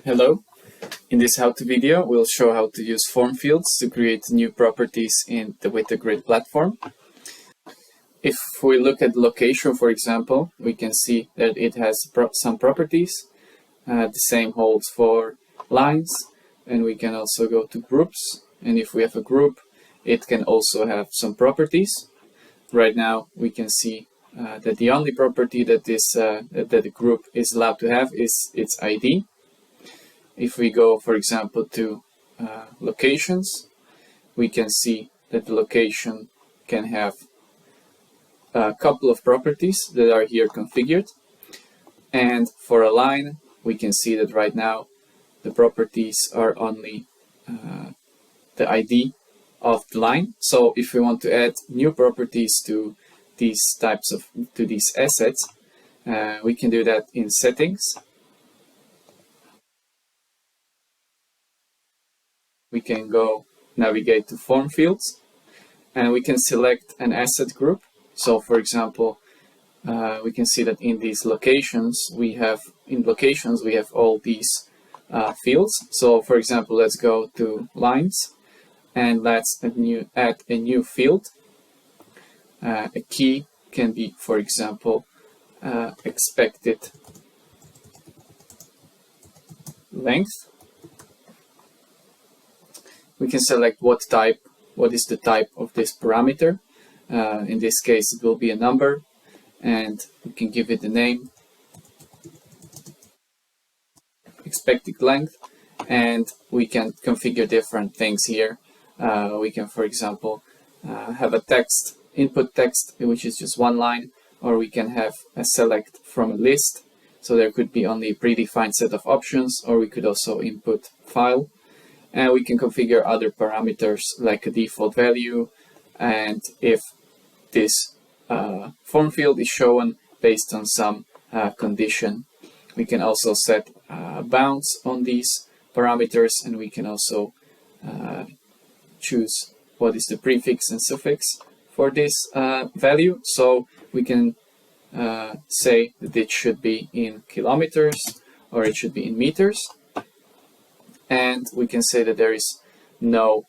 Hello, in this how-to video we'll show how to use form fields to create new properties in the Withthegrid platform. If we look at location, for example, we can see that it has some properties. The same holds for lines, and we can also go to groups, and if we have a group it can also have some properties. Right now we can see that the only property that the group is allowed to have is its ID. If we go, for example, to locations, we can see that the location can have a couple of properties that are here configured. And for a line, we can see that right now the properties are only the ID of the line. So if we want to add new properties to these assets, we can do that in settings. We can go navigate to form fields, and we can select an asset group. So for example, we can see that in these locations we have all these fields. So for example, let's go to lines and let's add a new field. A key can be, for example, expected length. We can select what is the type of this parameter. In this case it will be a number, and we can give it a name, expected length, and we can configure different things here. We can, for example, have a input text, which is just one line, or we can have a select from a list, so there could be only a predefined set of options, or we could also input file. And we can configure other parameters like a default value, and if this form field is shown based on some condition. We can also set bounds on these parameters, and we can also choose what is the prefix and suffix for this value. So we can say that it should be in kilometers or it should be in meters. And we can say that there is no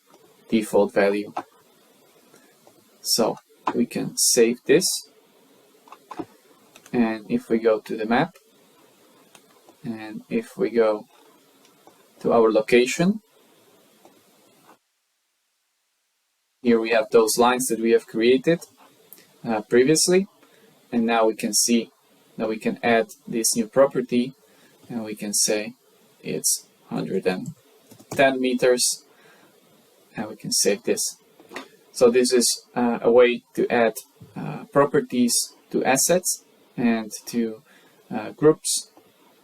default value. So we can save this. And if we go to the map, and if we go to our location, here we have those lines that we have created previously. And now we can see that we can add this new property, and we can say it's 110 meters, and we can save this. So this is a way to add properties to assets and to groups,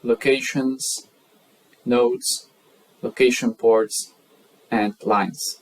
locations, nodes, location ports, and lines.